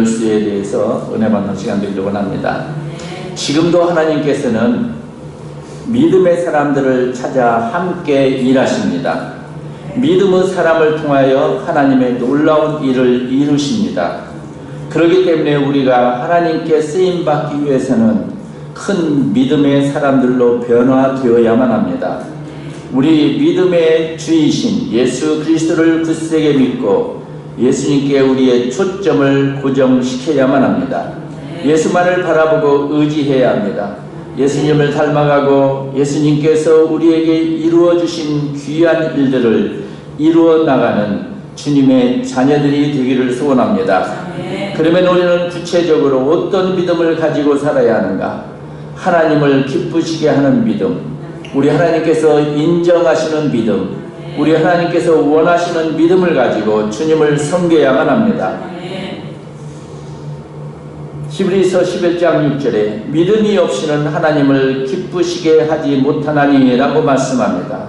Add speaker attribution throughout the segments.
Speaker 1: 열쇠에 대해서 은혜 받는 시간 되기를 원합니다. 지금도 하나님께서는 믿음의 사람들을 찾아 함께 일하십니다. 믿음의 사람을 통하여 하나님의 놀라운 일을 이루십니다. 그렇기 때문에 우리가 하나님께 쓰임받기 위해서는 큰 믿음의 사람들로 변화되어야만 합니다. 우리 믿음의 주이신 예수 그리스도를 굳세게 믿고 예수님께 우리의 초점을 고정시켜야만 합니다. 예수만을 바라보고 의지해야 합니다. 예수님을 닮아가고 예수님께서 우리에게 이루어 주신 귀한 일들을 이루어 나가는 주님의 자녀들이 되기를 소원합니다. 그러면 우리는 구체적으로 어떤 믿음을 가지고 살아야 하는가? 하나님을 기쁘시게 하는 믿음, 우리 하나님께서 인정하시는 믿음, 우리 하나님께서 원하시는 믿음을 가지고 주님을 섬겨야만 합니다. 히브리서 11장 6절에 믿음이 없이는 하나님을 기쁘시게 하지 못하나니 라고 말씀합니다.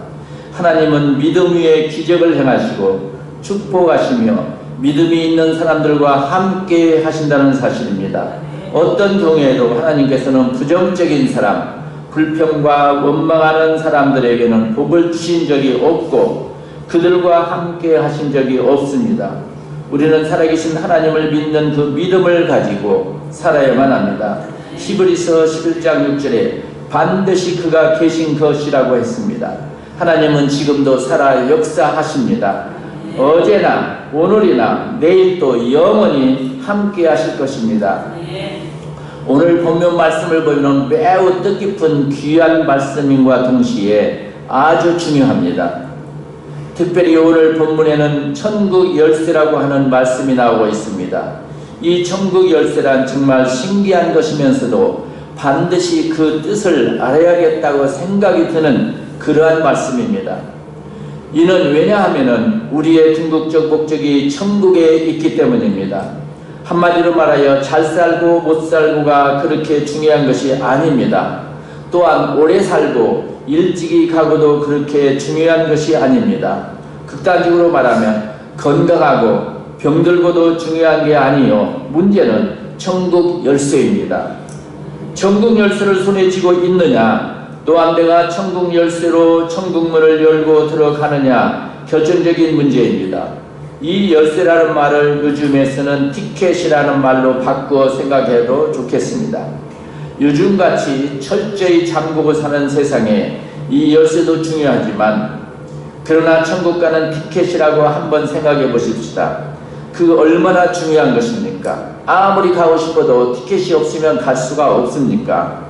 Speaker 1: 하나님은 믿음 위에 기적을 행하시고 축복하시며 믿음이 있는 사람들과 함께 하신다는 사실입니다. 어떤 경우에도 하나님께서는 부정적인 사람, 불평과 원망하는 사람들에게는 복을 주신 적이 없고 그들과 함께 하신 적이 없습니다. 우리는 살아계신 하나님을 믿는 그 믿음을 가지고 살아야만 합니다. 히브리서 11장 6절에 반드시 그가 계신 것이라고 했습니다. 하나님은 지금도 살아 역사하십니다. 어제나 오늘이나 내일도 영원히 함께 하실 것입니다. 오늘 본문 말씀을 보면 매우 뜻깊은 귀한 말씀인과 동시에 아주 중요합니다. 특별히 오늘 본문에는 천국 열쇠라고 하는 말씀이 나오고 있습니다. 이 천국 열쇠란 정말 신기한 것이면서도 반드시 그 뜻을 알아야겠다고 생각이 드는 그러한 말씀입니다. 이는 왜냐하면 우리의 궁극적 목적이 천국에 있기 때문입니다. 한마디로 말하여 잘 살고 못 살고가 그렇게 중요한 것이 아닙니다. 또한 오래 살고 일찍이 가고도 그렇게 중요한 것이 아닙니다. 극단적으로 말하면 건강하고 병들고도 중요한 게 아니요, 문제는 천국 열쇠입니다. 천국 열쇠를 손에 쥐고 있느냐, 또한 내가 천국 열쇠로 천국문을 열고 들어가느냐 결정적인 문제입니다. 이 열쇠라는 말을 요즘에서는 티켓이라는 말로 바꾸어 생각해도 좋겠습니다. 요즘같이 철저히 잠그고 사는 세상에 이 열쇠도 중요하지만 그러나 천국 가는 티켓이라고 한번 생각해 보십시다. 그 얼마나 중요한 것입니까? 아무리 가고 싶어도 티켓이 없으면 갈 수가 없습니까?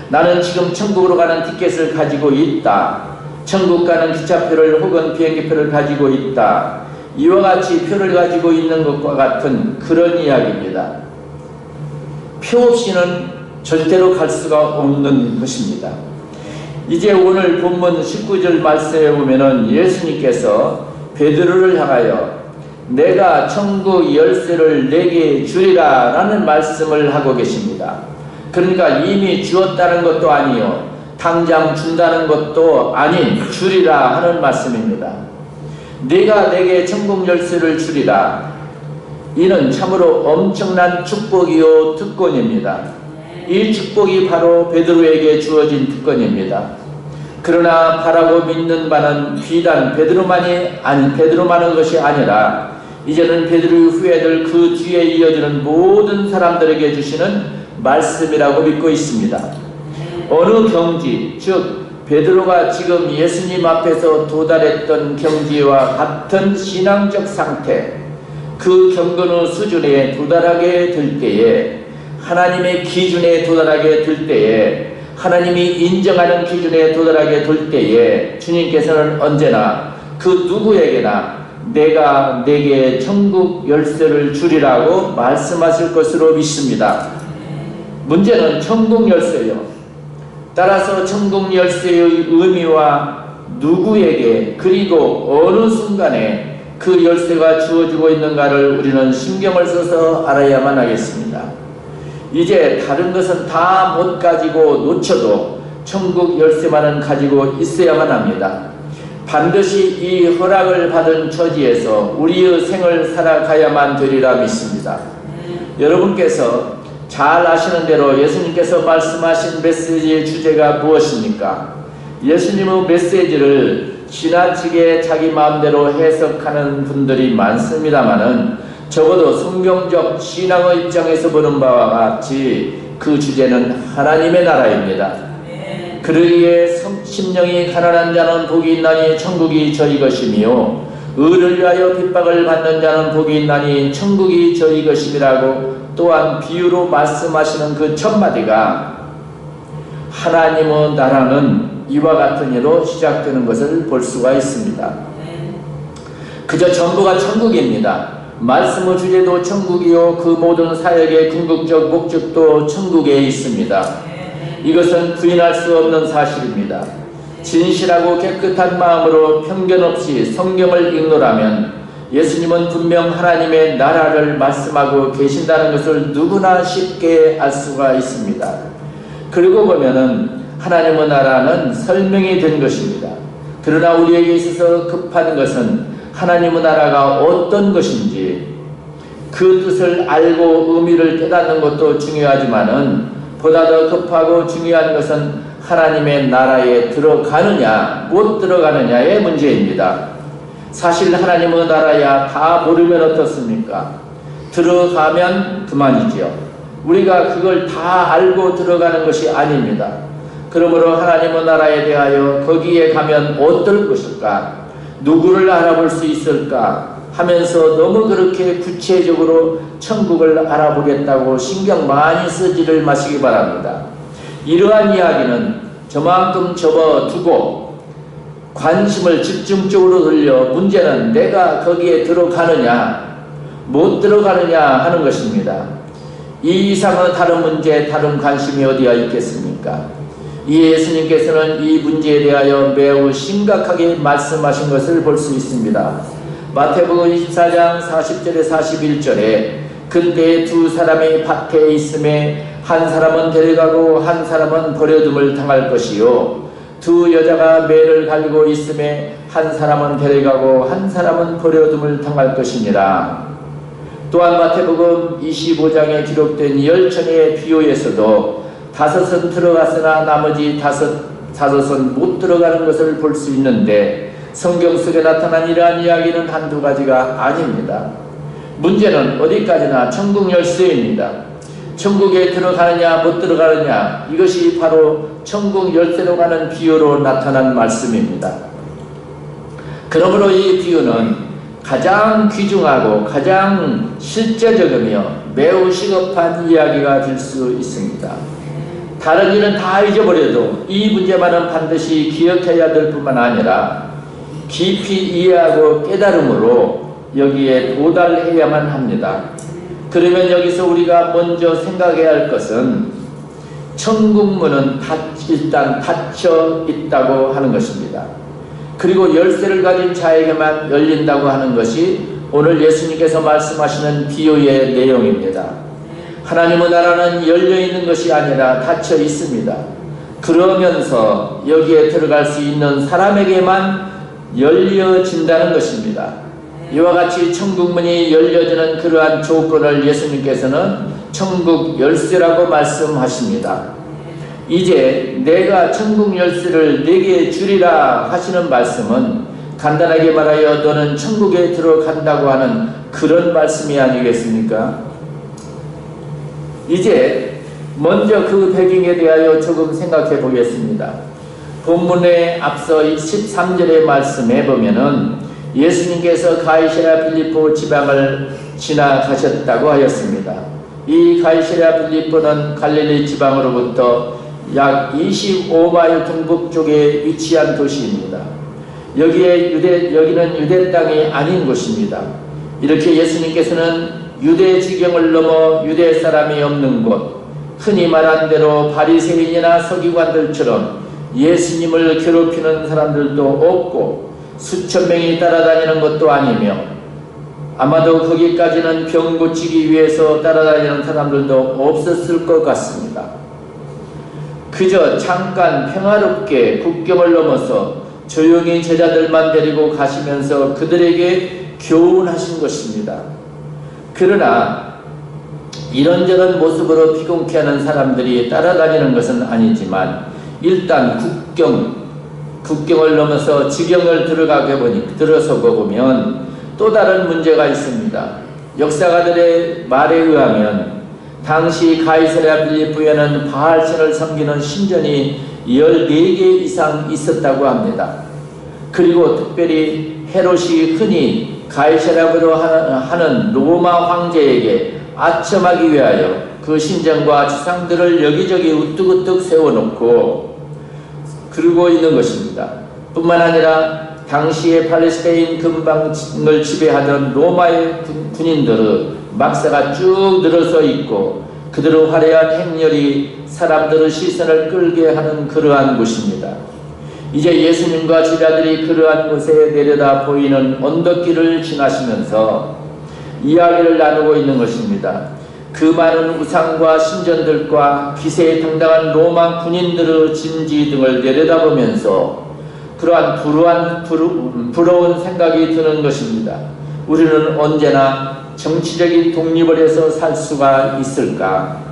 Speaker 1: 나는 지금 천국으로 가는 티켓을 가지고 있다. 천국 가는 기차표를 혹은 비행기표를 가지고 있다. 이와 같이 표를 가지고 있는 것과 같은 그런 이야기입니다. 표 없이는 절대로 갈 수가 없는 것입니다. 이제 오늘 본문 19절 말씀에 보면은 예수님께서 베드로를 향하여 내가 천국 열쇠를 내게 주리라 라는 말씀을 하고 계십니다. 그러니까 이미 주었다는 것도 아니요, 당장 준다는 것도 아닌 주리라 하는 말씀입니다. 내가 내게 천국 열쇠를 주리라. 이는 참으로 엄청난 축복이요 특권입니다. 이 축복이 바로 베드로에게 주어진 특권입니다. 그러나 바라고 믿는 바는 비단 베드로만의 것이 아니라 이제는 베드로의 후예들 그 뒤에 이어지는 모든 사람들에게 주시는 말씀이라고 믿고 있습니다. 어느 경지, 즉 베드로가 지금 예수님 앞에서 도달했던 경지와 같은 신앙적 상태, 그 경건의 수준에 도달하게 될 때에, 하나님의 기준에 도달하게 될 때에, 하나님이 인정하는 기준에 도달하게 될 때에 주님께서는 언제나 그 누구에게나 내가 내게 천국 열쇠를 주리라고 말씀하실 것으로 믿습니다. 문제는 천국 열쇠요. 따라서 천국 열쇠의 의미와 누구에게 그리고 어느 순간에 그 열쇠가 주어지고 있는가를 우리는 신경을 써서 알아야만 하겠습니다. 이제 다른 것은 다 못 가지고 놓쳐도 천국 열쇠만은 가지고 있어야만 합니다. 반드시 이 허락을 받은 처지에서 우리의 생을 살아가야만 되리라 믿습니다. 여러분께서 잘 아시는 대로 예수님께서 말씀하신 메시지의 주제가 무엇입니까? 예수님의 메시지를 지나치게 자기 마음대로 해석하는 분들이 많습니다마는 적어도 성경적 신앙의 입장에서 보는 바와 같이 그 주제는 하나님의 나라입니다. 그러기에 심령이 가난한 자는 복이 있나니 천국이 저희 것이며 의를 위하여 핍박을 받는 자는 복이 있나니 천국이 저희 것임이라고 또한 비유로 말씀하시는 그 첫 마디가 하나님의 나라는 이와 같은 예로 시작되는 것을 볼 수가 있습니다. 그저 전부가 천국입니다. 말씀의 주제도 천국이요 그 모든 사역의 궁극적 목적도 천국에 있습니다. 이것은 부인할 수 없는 사실입니다. 진실하고 깨끗한 마음으로 편견 없이 성경을 읽노라면 예수님은 분명 하나님의 나라를 말씀하고 계신다는 것을 누구나 쉽게 알 수가 있습니다. 그리고 보면은 하나님의 나라는 설명이 된 것입니다. 그러나 우리에게 있어서 급한 것은 하나님의 나라가 어떤 것인지 그 뜻을 알고 의미를 깨닫는 것도 중요하지만은 보다 더 급하고 중요한 것은 하나님의 나라에 들어가느냐 못 들어가느냐의 문제입니다. 사실 하나님의 나라야 다 모르면 어떻습니까? 들어가면 그만이지요. 우리가 그걸 다 알고 들어가는 것이 아닙니다. 그러므로 하나님의 나라에 대하여 거기에 가면 어떨 것일까? 누구를 알아볼 수 있을까? 하면서 너무 그렇게 구체적으로 천국을 알아보겠다고 신경 많이 쓰지를 마시기 바랍니다. 이러한 이야기는 저만큼 접어두고 관심을 집중적으로 돌려 문제는 내가 거기에 들어가느냐 못 들어가느냐 하는 것입니다. 이 이상의 다른 문제, 다른 관심이 어디가 있겠습니까? 이 예수님께서는 이 문제에 대하여 매우 심각하게 말씀하신 것을 볼 수 있습니다. 마태복음 24장 40절에 41절에 그때 두 사람이 밭에 있음에 한 사람은 데려가고 한 사람은 버려둠을 당할 것이요 두 여자가 매를 갈고 있음에 한 사람은 데려가고 한 사람은 버려둠을 당할 것이니라. 또한 마태복음 25장에 기록된 열천의 비유에서도 다섯은 들어갔으나 나머지 다섯은 못 들어가는 것을 볼 수 있는데 성경 속에 나타난 이러한 이야기는 한두 가지가 아닙니다. 문제는 어디까지나 천국 열쇠입니다. 천국에 들어가느냐 못 들어가느냐 이것이 바로 천국 열쇠로 가는 비유로 나타난 말씀입니다. 그러므로 이 비유는 가장 귀중하고 가장 실제적이며 매우 시급한 이야기가 될 수 있습니다. 다른 일은 다 잊어버려도 이 문제만은 반드시 기억해야 될 뿐만 아니라 깊이 이해하고 깨달음으로 여기에 도달해야만 합니다. 그러면 여기서 우리가 먼저 생각해야 할 것은 천국문은 일단 닫혀 있다고 하는 것입니다. 그리고 열쇠를 가진 자에게만 열린다고 하는 것이 오늘 예수님께서 말씀하시는 비유의 내용입니다. 하나님의 나라는 열려있는 것이 아니라 닫혀 있습니다. 그러면서 여기에 들어갈 수 있는 사람에게만 열려진다는 것입니다. 이와 같이 천국문이 열려지는 그러한 조건을 예수님께서는 천국 열쇠라고 말씀하십니다. 이제 내가 천국 열쇠를 내게 주리라 하시는 말씀은 간단하게 말하여 너는 천국에 들어간다고 하는 그런 말씀이 아니겠습니까? 이제 먼저 그 배경에 대하여 조금 생각해 보겠습니다. 본문에 앞서 13절의 말씀에 보면은 예수님께서 가이사랴 필리포 지방을 지나가셨다고 하였습니다. 이 가이사랴 필리포는 갈릴리 지방으로부터 약 25마일 동북쪽에 위치한 도시입니다. 여기는 유대 땅이 아닌 곳입니다. 이렇게 예수님께서는 유대 지경을 넘어 유대 사람이 없는 곳, 흔히 말한 대로 바리새인이나 서기관들처럼 예수님을 괴롭히는 사람들도 없고 수천 명이 따라다니는 것도 아니며 아마도 거기까지는 병 고치기 위해서 따라다니는 사람들도 없었을 것 같습니다. 그저 잠깐 평화롭게 국경을 넘어서 조용히 제자들만 데리고 가시면서 그들에게 교훈하신 것입니다. 그러나 이런저런 모습으로 피곤케 하는 사람들이 따라다니는 것은 아니지만 일단 국경을 넘어서 지경을 들어서고 보면 또 다른 문제가 있습니다. 역사가들의 말에 의하면 당시 가이사랴 빌립보에는 바알신을 섬기는 신전이 14개 이상 있었다고 합니다. 그리고 특별히 헤롯이 흔히 가이사랴로 하는 로마 황제에게 아첨하기 위하여 그 신전과 주상들을 여기저기 우뚝우뚝 세워놓고 그러고 있는 것입니다. 뿐만 아니라 당시에 팔레스타인 근방을 지배하던 로마의 군인들의 막사가 쭉 늘어서 있고 그들의 화려한 행렬이 사람들의 시선을 끌게 하는 그러한 곳입니다. 이제 예수님과 제자들이 그러한 곳에 내려다 보이는 언덕길을 지나시면서 이야기를 나누고 있는 것입니다. 그 많은 우상과 신전들과 기세에 당당한 로마 군인들의 진지 등을 내려다보면서 그러한 부러운 생각이 드는 것입니다. 우리는 언제나 정치적인 독립을 해서 살 수가 있을까?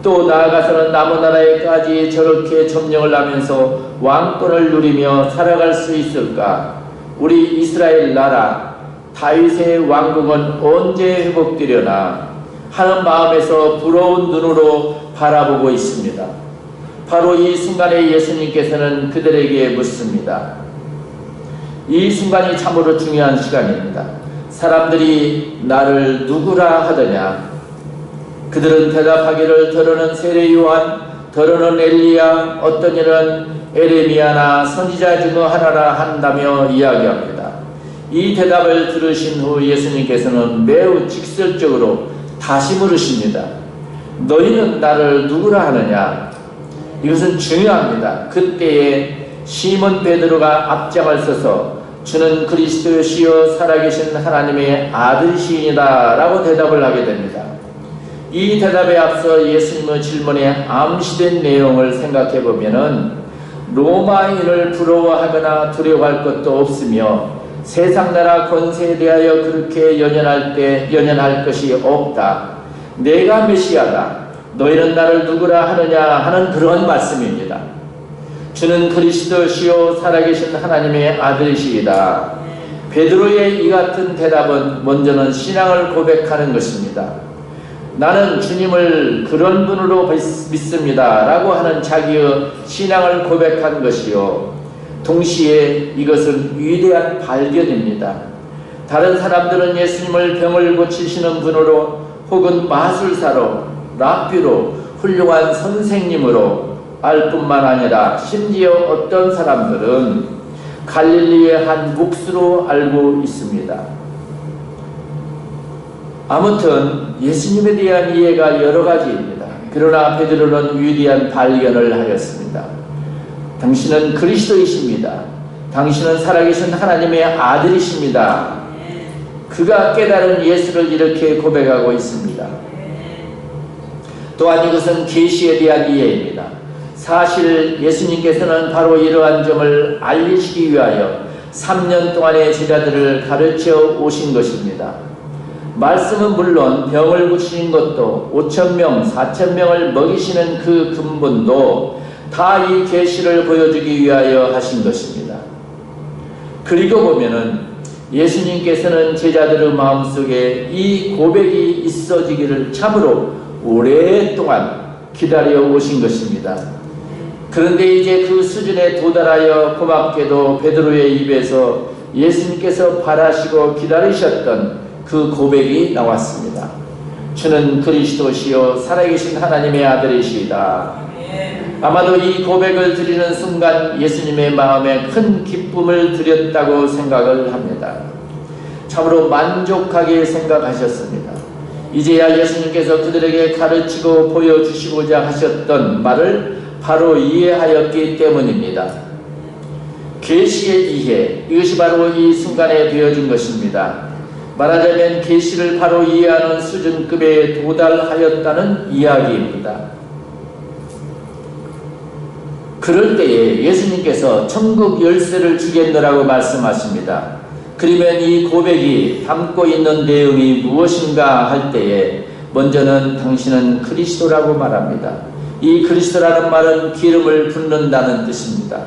Speaker 1: 또 나아가서는 남은 나라에까지 저렇게 점령을 하면서 왕권을 누리며 살아갈 수 있을까? 우리 이스라엘 나라 다윗의 왕국은 언제 회복되려나 하는 마음에서 부러운 눈으로 바라보고 있습니다. 바로 이 순간에 예수님께서는 그들에게 묻습니다. 이 순간이 참으로 중요한 시간입니다. 사람들이 나를 누구라 하더냐? 그들은 대답하기를 더러는 세례 요한, 더러는 엘리야, 어떤 이는 에레미야나 선지자 중 하나라 한다며 이야기합니다. 이 대답을 들으신 후 예수님께서는 매우 직설적으로 다시 물으십니다. 너희는 나를 누구라 하느냐? 이것은 중요합니다. 그때에 시몬 베드로가 앞장을 서서 주는 그리스도시요 살아계신 하나님의 아들이시니라 라고 대답을 하게 됩니다. 이 대답에 앞서 예수님의 질문에 암시된 내용을 생각해 보면은 로마인을 부러워하거나 두려워할 것도 없으며 세상 나라 권세에 대하여 그렇게 연연할 것이 없다. 내가 메시아다. 너희는 나를 누구라 하느냐 하는 그런 말씀입니다. 주는 그리스도시요 살아계신 하나님의 아들이시이다. 베드로의 이 같은 대답은 먼저는 신앙을 고백하는 것입니다. 나는 주님을 그런 분으로 믿습니다 라고 하는 자기의 신앙을 고백한 것이요, 동시에 이것은 위대한 발견입니다. 다른 사람들은 예수님을 병을 고치시는 분으로 혹은 마술사로, 랍비로, 훌륭한 선생님으로 알 뿐만 아니라 심지어 어떤 사람들은 갈릴리의 한 묵수로 알고 있습니다. 아무튼 예수님에 대한 이해가 여러 가지입니다. 그러나 베드로는 위대한 발견을 하였습니다. 당신은 그리스도이십니다. 당신은 살아계신 하나님의 아들이십니다. 그가 깨달은 예수를 이렇게 고백하고 있습니다. 또한 이것은 계시에 대한 이해입니다. 사실 예수님께서는 바로 이러한 점을 알리시기 위하여 3년 동안의 제자들을 가르쳐 오신 것입니다. 말씀은 물론 병을 고치신 것도 5,000명, 4,000명을 먹이시는 그 근본도 다 이 계시를 보여주기 위하여 하신 것입니다. 그리고 보면은 예수님께서는 제자들의 마음속에 이 고백이 있어지기를 참으로 오랫동안 기다려 오신 것입니다. 그런데 이제 그 수준에 도달하여 고맙게도 베드로의 입에서 예수님께서 바라시고 기다리셨던 그 고백이 나왔습니다. 주는 그리스도시요 살아계신 하나님의 아들이시다. 아마도 이 고백을 드리는 순간 예수님의 마음에 큰 기쁨을 드렸다고 생각을 합니다. 참으로 만족하게 생각하셨습니다. 이제야 예수님께서 그들에게 가르치고 보여주시고자 하셨던 말을 바로 이해하였기 때문입니다. 계시의 이해, 이것이 바로 이 순간에 되어진 것입니다. 말하자면 계시를 바로 이해하는 수준급에 도달하였다는 이야기입니다. 그럴 때에 예수님께서 천국 열쇠를 주겠노라고 말씀하십니다. 그러면 이 고백이 담고 있는 내용이 무엇인가 할 때에 먼저는 당신은 그리스도라고 말합니다. 이 그리스도라는 말은 기름을 붓는다는 뜻입니다.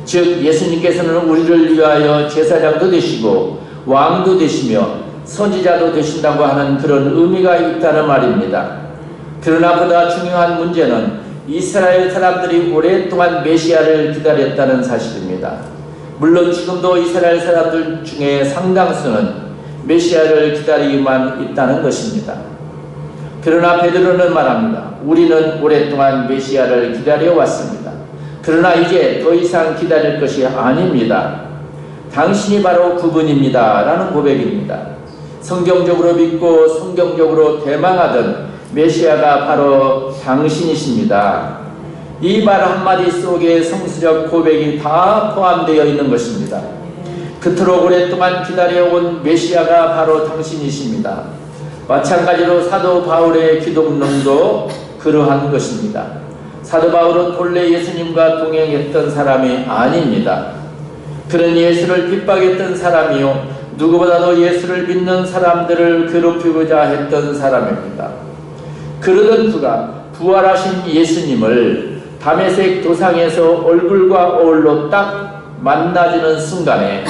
Speaker 1: 즉 예수님께서는 우리를 위하여 제사장도 되시고 왕도 되시며 선지자도 되신다고 하는 그런 의미가 있다는 말입니다. 그러나 보다 중요한 문제는 이스라엘 사람들이 오랫동안 메시아를 기다렸다는 사실입니다. 물론 지금도 이스라엘 사람들 중에 상당수는 메시아를 기다리기만 있다는 것입니다. 그러나 베드로는 말합니다. 우리는 오랫동안 메시아를 기다려왔습니다. 그러나 이제 더 이상 기다릴 것이 아닙니다. 당신이 바로 그분입니다 라는 고백입니다. 성경적으로 믿고 성경적으로 대망하던 메시아가 바로 당신이십니다. 이 말 한마디 속에 성수적 고백이 다 포함되어 있는 것입니다. 그토록 오랫동안 기다려온 메시아가 바로 당신이십니다. 마찬가지로 사도 바울의 기독론도 그러한 것입니다. 사도 바울은 본래 예수님과 동행했던 사람이 아닙니다. 그는 예수를 핍박했던 사람이요 누구보다도 예수를 믿는 사람들을 괴롭히고자 했던 사람입니다. 그러던 그가 부활하신 예수님을 다메섹 도상에서 얼굴과 얼로 딱 만나주는 순간에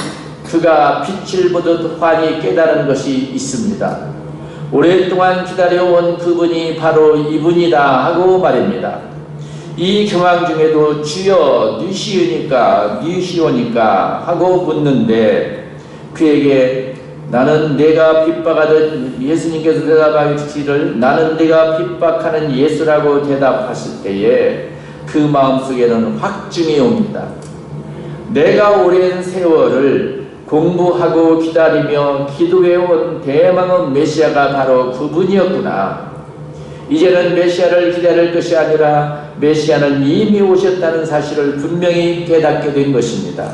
Speaker 1: 그가 빛을 보듯 환히 깨달은 것이 있습니다. 오랫동안 기다려온 그분이 바로 이분이다 하고 말입니다. 이 경황 중에도 주여 누시오니까 하고 묻는데 그에게 나는 내가 핍박하던 예수님께서 대답하시기를 나는 내가 핍박하는 예수라고 대답하실 때에 그 마음속에는 확증이 옵니다. 내가 오랜 세월을 공부하고 기다리며 기도해온 대망의 메시아가 바로 그분이었구나. 이제는 메시아를 기다릴 것이 아니라 메시아는 이미 오셨다는 사실을 분명히 깨닫게 된 것입니다.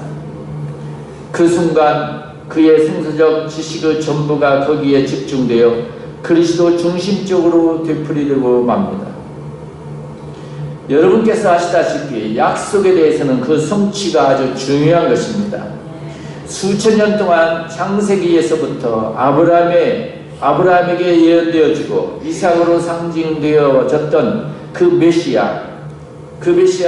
Speaker 1: 그 순간 그의 성서적 지식의 전부가 거기에 집중되어 그리스도 중심적으로 되풀이되고 맙니다. 여러분께서 아시다시피 약속에 대해서는 그 성취가 아주 중요한 것입니다. 수천 년 동안 창세기에서부터 아브라함에게 예언되어지고 이삭으로 상징되어졌던 그 메시아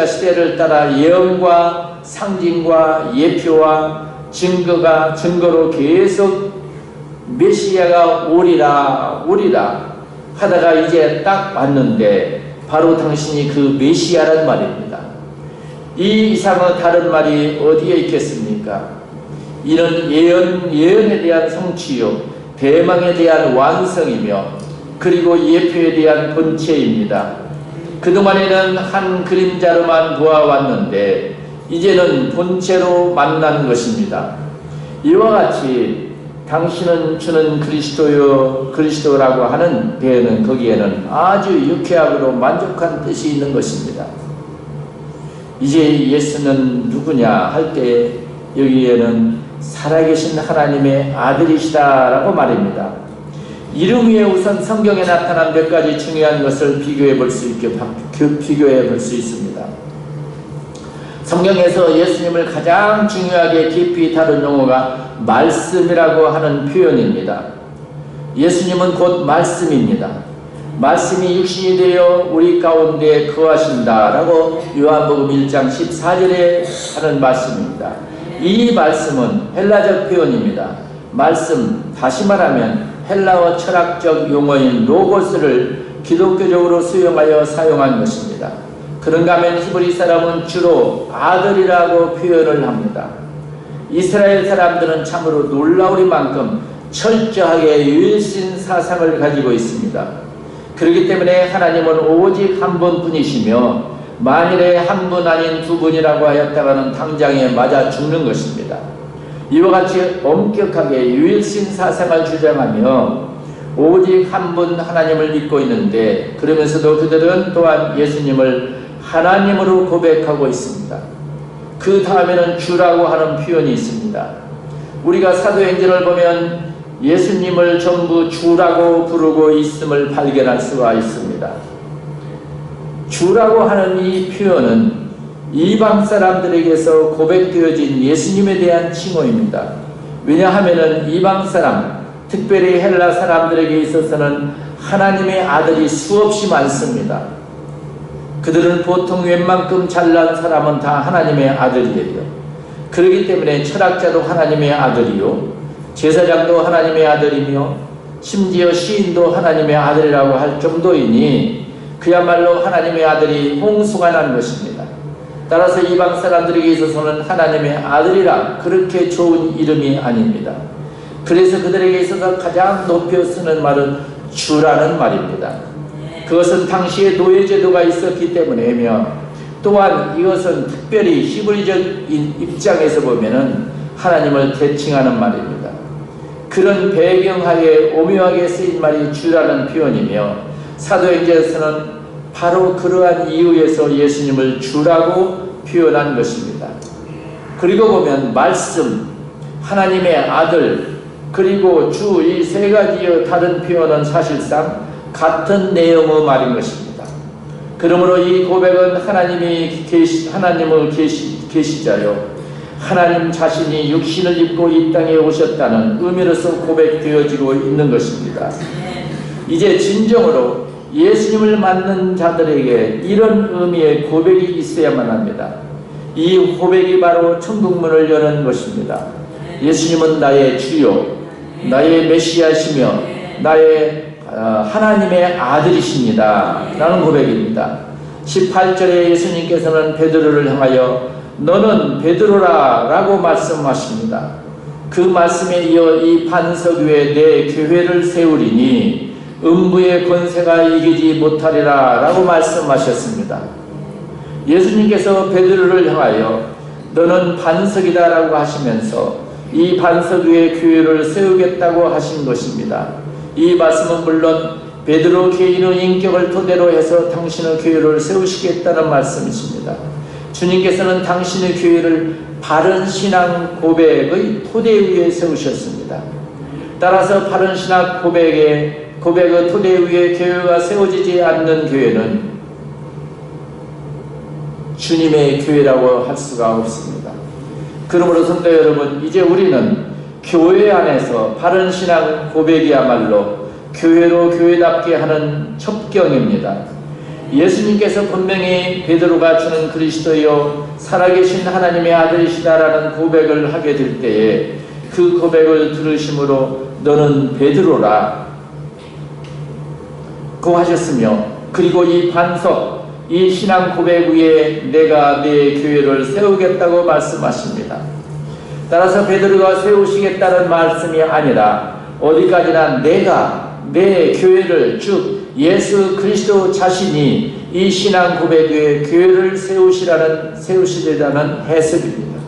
Speaker 1: 시대를 따라 예언과 상징과 예표와 증거로 계속 메시아가 오리라 하다가 이제 딱 왔는데 바로 당신이 그 메시아란 말입니다. 이 이상의 다른 말이 어디에 있겠습니까? 이는 예언에 대한 성취요 대망에 대한 완성이며 그리고 예표에 대한 본체입니다. 그동안에는 한 그림자로만 보아왔는데 이제는 본체로 만난 것입니다. 이와 같이 당신은 주는 그리스도라고 하는 데에는 거기에는 아주 유쾌하고 만족한 뜻이 있는 것입니다. 이제 예수는 누구냐 할 때 여기에는 살아계신 하나님의 아들이시다라고 말입니다. 이름 위에 우선 성경에 나타난 몇 가지 중요한 것을 비교해 볼 수 있습니다. 성경에서 예수님을 가장 중요하게 깊이 다룬 용어가 말씀이라고 하는 표현입니다. 예수님은 곧 말씀입니다. 말씀이 육신이 되어 우리 가운데 거하신다라고 요한복음 1장 14절에 하는 말씀입니다. 이 말씀은 헬라적 표현입니다. 말씀, 다시 말하면 헬라어 철학적 용어인 로고스를 기독교적으로 수용하여 사용한 것입니다. 그런가 하면 히브리 사람은 주로 아들이라고 표현을 합니다. 이스라엘 사람들은 참으로 놀라우리만큼 철저하게 유일신 사상을 가지고 있습니다. 그렇기 때문에 하나님은 오직 한 분뿐이시며 만일에 한 분 아닌 두 분이라고 하였다가는 당장에 맞아 죽는 것입니다. 이와 같이 엄격하게 유일신 사상을 주장하며 오직 한 분 하나님을 믿고 있는데 그러면서도 그들은 또한 예수님을 하나님으로 고백하고 있습니다. 그 다음에는 주라고 하는 표현이 있습니다. 우리가 사도행전을 보면 예수님을 전부 주라고 부르고 있음을 발견할 수가 있습니다. 주라고 하는 이 표현은 이방 사람들에게서 고백되어진 예수님에 대한 칭호입니다. 왜냐하면 이방 사람, 특별히 헬라 사람들에게 있어서는 하나님의 아들이 수없이 많습니다. 그들은 보통 웬만큼 잘난 사람은 다 하나님의 아들이에요. 그렇기 때문에 철학자도 하나님의 아들이요, 제사장도 하나님의 아들이며 심지어 시인도 하나님의 아들이라고 할 정도이니 그야말로 하나님의 아들이 홍수가 난 것입니다. 따라서 이방 사람들에게 있어서는 하나님의 아들이라 그렇게 좋은 이름이 아닙니다. 그래서 그들에게 있어서 가장 높여 쓰는 말은 주라는 말입니다. 그것은 당시에 노예제도가 있었기 때문이며 또한 이것은 특별히 히브리적 입장에서 보면은 하나님을 대칭하는 말입니다. 그런 배경하에 오묘하게 쓰인 말이 주라는 표현이며 사도행전에서는 바로 그러한 이유에서 예수님을 주라고 표현한 것입니다. 그리고 보면 말씀, 하나님의 아들, 그리고 주 이 세 가지의 다른 표현은 사실상 같은 내용의 말인 것입니다. 그러므로 이 고백은 하나님을 계시자요, 하나님 자신이 육신을 입고 이 땅에 오셨다는 의미로서 고백되어지고 있는 것입니다. 이제 진정으로 예수님을 만난 자들에게 이런 의미의 고백이 있어야만 합니다. 이 고백이 바로 천국문을 여는 것입니다. 예수님은 나의 주요, 나의 메시아시며 나의 하나님의 아들이십니다 라는 고백입니다. 18절에 예수님께서는 베드로를 향하여 너는 베드로라 라고 말씀하십니다. 그 말씀에 이어 이 반석 위에 내 교회를 세우리니 음부의 권세가 이기지 못하리라 라고 말씀하셨습니다. 예수님께서 베드로를 향하여 너는 반석이다 라고 하시면서 이 반석 위에 교회를 세우겠다고 하신 것입니다. 이 말씀은 물론 베드로 개인의 인격을 토대로 해서 당신의 교회를 세우시겠다는 말씀이십니다. 주님께서는 당신의 교회를 바른 신앙 고백의 토대 위에 세우셨습니다. 따라서 바른 신앙 고백의 토대 위에 교회가 세워지지 않는 교회는 주님의 교회라고 할 수가 없습니다. 그러므로 성도 여러분, 이제 우리는 교회 안에서 바른 신앙 고백이야말로 교회로 교회답게 하는 첩경입니다. 예수님께서 분명히 베드로가 주는 그리스도여 살아계신 하나님의 아들이시다라는 고백을 하게 될 때에 그 고백을 들으심으로 너는 베드로라 고 하셨으며, 그리고 이 반석, 이 신앙 고백 위에 내가 내 교회를 세우겠다고 말씀하십니다. 따라서 베드로가 세우시겠다는 말씀이 아니라 어디까지나 내가 내 교회를, 즉 예수 그리스도 자신이 이 신앙 고백 위에 교회를 세우시리라는 해석입니다.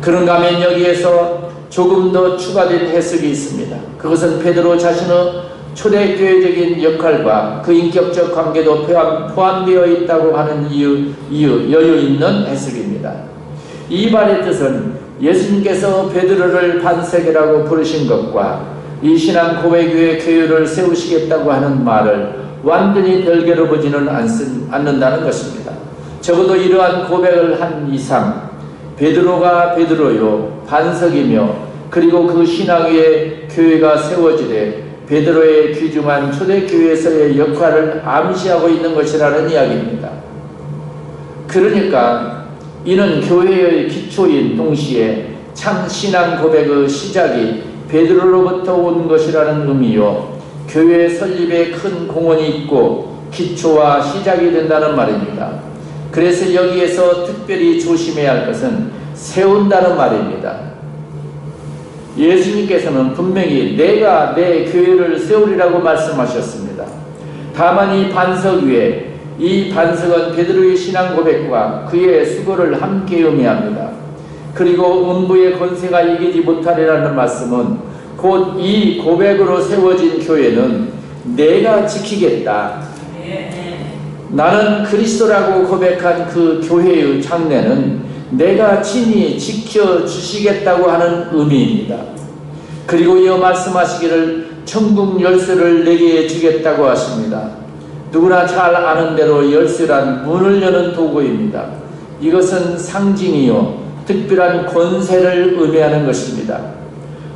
Speaker 1: 그런가 하면 여기에서 조금 더 추가된 해석이 있습니다. 그것은 베드로 자신의 초대교회적인 역할과 그 인격적 관계도 포함되어 있다고 하는 여유 있는 해석입니다. 이 말의 뜻은 예수님께서 베드로를 반석이라고 부르신 것과 이 신앙 고백 위에 교회를 세우시겠다고 하는 말을 완전히 별개로 보지는 않는다는 것입니다. 적어도 이러한 고백을 한 이상 베드로가 베드로요 반석이며 그리고 그 신앙 위에 교회가 세워지되 베드로의 귀중한 초대교회에서의 역할을 암시하고 있는 것이라는 이야기입니다. 그러니까 이는 교회의 기초인 동시에 참 신앙 고백의 시작이 베드로로부터 온 것이라는 의미요, 교회 설립에 큰 공헌이 있고 기초와 시작이 된다는 말입니다. 그래서 여기에서 특별히 조심해야 할 것은 세운다는 말입니다. 예수님께서는 분명히 내가 내 교회를 세우리라고 말씀하셨습니다. 다만 이 반석 위에, 이 반석은 베드로의 신앙 고백과 그의 수고를 함께 의미합니다. 그리고 음부의 권세가 이기지 못하리라는 말씀은 곧 이 고백으로 세워진 교회는 내가 지키겠다, 나는 그리스도라고 고백한 그 교회의 장래는 내가 친히 지켜주시겠다고 하는 의미입니다. 그리고 이어 말씀하시기를 천국 열쇠를 내게 주겠다고 하십니다. 누구나 잘 아는 대로 열쇠란 문을 여는 도구입니다. 이것은 상징이요 특별한 권세를 의미하는 것입니다.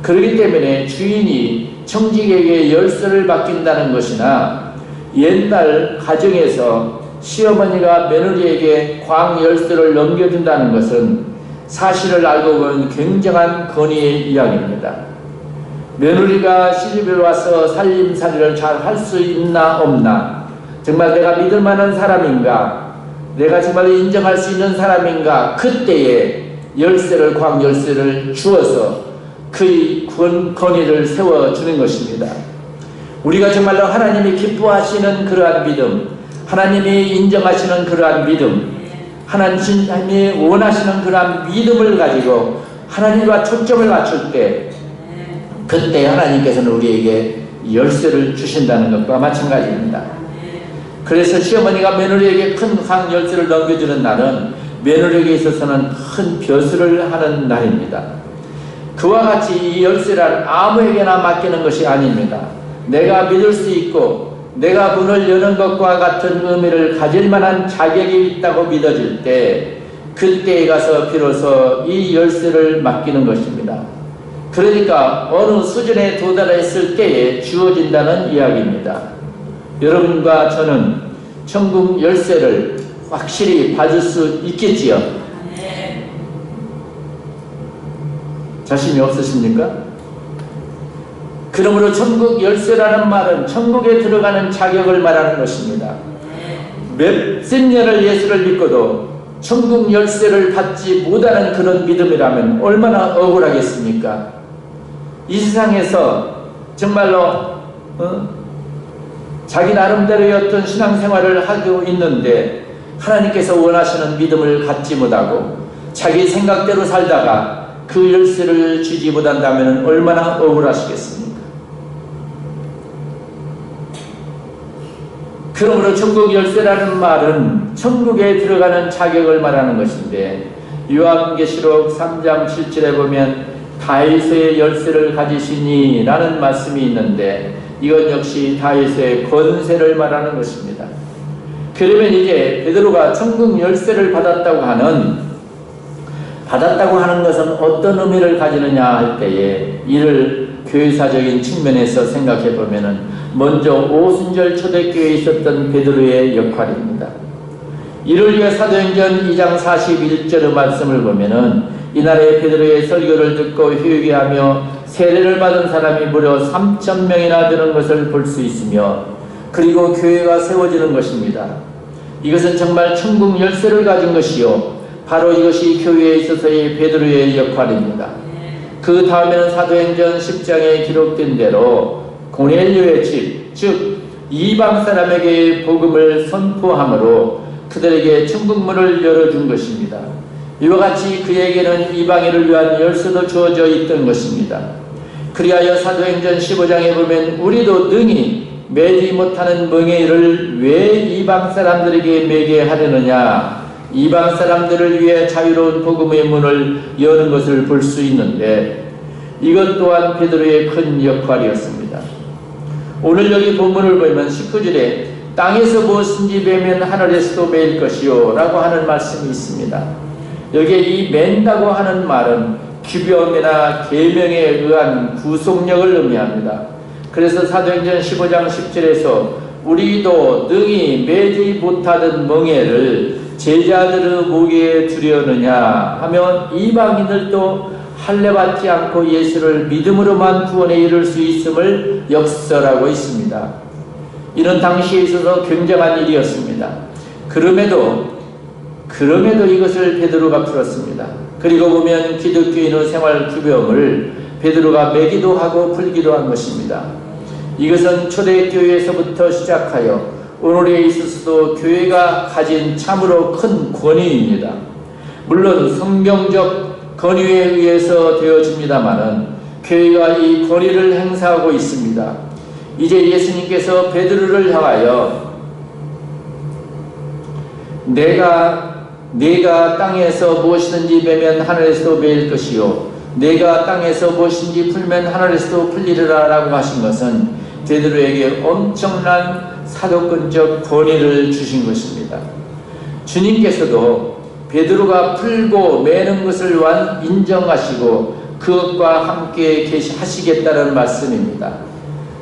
Speaker 1: 그렇기 때문에 주인이 청직에게 열쇠를 맡긴다는 것이나 옛날 가정에서 시어머니가 며느리에게 광 열쇠를 넘겨준다는 것은 사실을 알고 보면 굉장한 권위의 이야기입니다. 며느리가 시집에 와서 살림살이를 잘 할 수 있나 없나, 정말 내가 믿을 만한 사람인가, 내가 정말 인정할 수 있는 사람인가, 그때에 열쇠를, 광 열쇠를 주어서 그의 권위를 세워주는 것입니다. 우리가 정말로 하나님이 기뻐하시는 그러한 믿음, 하나님이 인정하시는 그러한 믿음, 하나님이 원하시는 그러한 믿음을 가지고 하나님과 초점을 맞출 때, 그때 하나님께서는 우리에게 열쇠를 주신다는 것과 마찬가지입니다. 그래서 시어머니가 며느리에게 큰 광 열쇠를 넘겨주는 날은 며느리에게 있어서는 큰 벼슬을 하는 날입니다. 그와 같이 이 열쇠란 아무에게나 맡기는 것이 아닙니다. 내가 믿을 수 있고 내가 문을 여는 것과 같은 의미를 가질 만한 자격이 있다고 믿어질 때, 그때에 가서 비로소 이 열쇠를 맡기는 것입니다. 그러니까 어느 수준에 도달했을 때에 주어진다는 이야기입니다. 여러분과 저는 천국 열쇠를 확실히 받을 수 있겠지요? 자신이 없으십니까? 그러므로 천국 열쇠라는 말은 천국에 들어가는 자격을 말하는 것입니다. 몇십 년을 예수를 믿고도 천국 열쇠를 받지 못하는 그런 믿음이라면 얼마나 억울하겠습니까? 이 세상에서 정말로 자기 나름대로의 어떤 신앙생활을 하고 있는데 하나님께서 원하시는 믿음을 갖지 못하고 자기 생각대로 살다가 그 열쇠를 주지 못한다면 얼마나 억울하시겠습니까? 그러므로 천국 열쇠라는 말은 천국에 들어가는 자격을 말하는 것인데, 요한계시록 3장 7절에 보면 다윗의 열쇠를 가지시니 라는 말씀이 있는데, 이건 역시 다윗의 권세를 말하는 것입니다. 그러면 이제 베드로가 천국 열쇠를 받았다고 하는 것은 어떤 의미를 가지느냐 할 때에, 이를 교회사적인 측면에서 생각해 보면은 먼저 오순절 초대교회에 있었던 베드로의 역할입니다. 이를 위해 사도행전 2장 41절의 말씀을 보면은 이날에 베드로의 설교를 듣고 회개하며 세례를 받은 사람이 무려 3,000명이나 되는 것을 볼 수 있으며, 그리고 교회가 세워지는 것입니다. 이것은 정말 천국 열쇠를 가진 것이요, 바로 이것이 교회에 있어서의 베드로의 역할입니다. 그 다음에는 사도행전 10장에 기록된 대로 고넬료의 집, 즉 이방 사람에게 복음을 선포함으로 그들에게 천국문을 열어준 것입니다. 이와 같이 그에게는 이방인을 위한 열쇠도 주어져 있던 것입니다. 그리하여 사도행전 15장에 보면 우리도 능히 매지 못하는 멍에를 왜 이방 사람들에게 매게 하려느냐, 이방 사람들을 위해 자유로운 복음의 문을 여는 것을 볼 수 있는데, 이것 또한 베드로의 큰 역할이었습니다. 오늘 여기 본문을 보면 19절에 땅에서 무엇인지 매면 하늘에서도 매일 것이요 라고 하는 말씀이 있습니다. 여기에 이 맨다고 하는 말은 규범이나 계명에 의한 구속력을 의미합니다. 그래서 사도행전 15장 10절에서 우리도 능히 매지 못하던 멍에를 제자들의 목에 두려느냐 하면 이방인들도 할례받지 않고 예수를 믿음으로만 구원에 이를 수 있음을 역설하고 있습니다. 이는 당시에 있어서 굉장한 일이었습니다. 그럼에도 이것을 베드로가 풀었습니다. 그리고 보면 기독교인의 생활 규범을 베드로가 매기도 하고 풀기도 한 것입니다. 이것은 초대교회에서부터 시작하여 오늘에 있어서도 교회가 가진 참으로 큰 권위입니다. 물론 성경적 권위에 의해서 되어집니다마는 교회가 이 권위를 행사하고 있습니다. 이제 예수님께서 베드로를 향하여 내가 땅에서 무엇이든지 매면 하늘에서도 매일 것이요 내가 땅에서 무엇이든지 풀면 하늘에서도 풀리리라 라고 하신 것은 베드로에게 엄청난 사도권적 권위를 주신 것입니다. 주님께서도 베드로가 풀고 매는 것을 인정하시고 그것과 함께 하시겠다는 말씀입니다.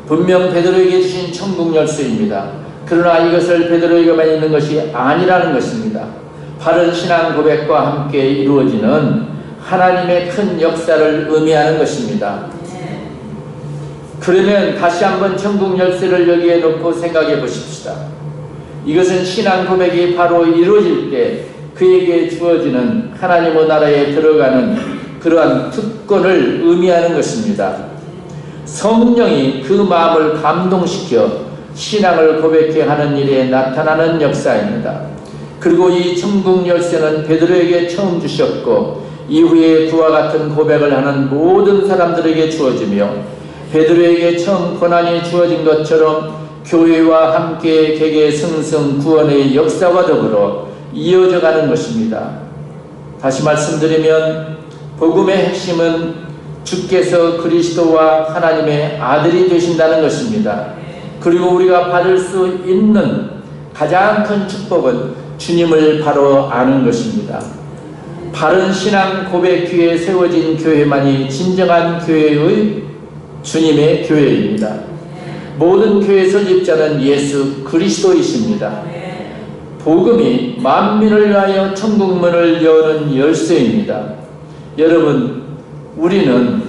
Speaker 1: 분명 베드로에게 주신 천국 열쇠입니다. 그러나 이것을 베드로에게만 있는 것이 아니라는 것입니다. 바른 신앙 고백과 함께 이루어지는 하나님의 큰 역사를 의미하는 것입니다. 그러면 다시 한번 천국 열쇠를 여기에 놓고 생각해 보십시다. 이것은 신앙 고백이 바로 이루어질 때 그에게 주어지는 하나님의 나라에 들어가는 그러한 특권을 의미하는 것입니다. 성령이 그 마음을 감동시켜 신앙을 고백해 하는 일에 나타나는 역사입니다. 그리고 이 천국 열쇠는 베드로에게 처음 주셨고 이후에 그와 같은 고백을 하는 모든 사람들에게 주어지며 베드로에게 처음 권한이 주어진 것처럼 교회와 함께 개개 승승 구원의 역사와 더불어 이어져가는 것입니다. 다시 말씀드리면 복음의 핵심은 주께서 그리스도와 하나님의 아들이 되신다는 것입니다. 그리고 우리가 받을 수 있는 가장 큰 축복은 주님을 바로 아는 것입니다. 바른 신앙 고백 위에 세워진 교회만이 진정한 교회의 주님의 교회입니다. 모든 교회 설립자는 예수 그리스도이십니다. 복음이 만민을 위하여 천국문을 여는 열쇠입니다. 여러분, 우리는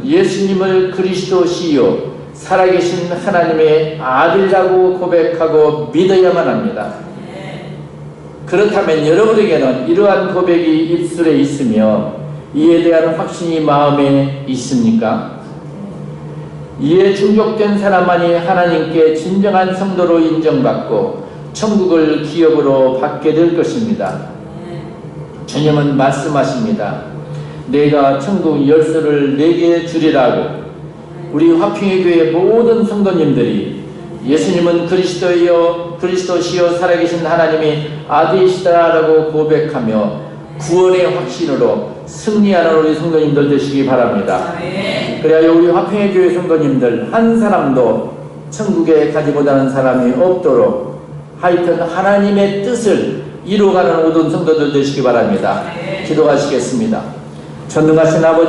Speaker 1: 예수님을 그리스도시요 살아계신 하나님의 아들이라고 고백하고 믿어야만 합니다. 그렇다면 여러분에게는 이러한 고백이 입술에 있으며 이에 대한 확신이 마음에 있습니까? 이에 충족된 사람만이 하나님께 진정한 성도로 인정받고 천국을 기업으로 받게 될 것입니다. 주님은 말씀하십니다. 내가 천국 열쇠를 내게 주리라고. 우리 화평의 교회 모든 성도님들이 예수님은 그리스도시요 살아계신 하나님의 아들이시다라고 고백하며 구원의 확신으로 승리하는 우리 성도님들 되시기 바랍니다. 그래야 우리 화평의 교회 성도님들 한 사람도 천국에 가지 못하는 사람이 없도록 하여튼 하나님의 뜻을 이루어가는 모든 성도들 되시기 바랍니다. 기도하시겠습니다. 전능하신 아버지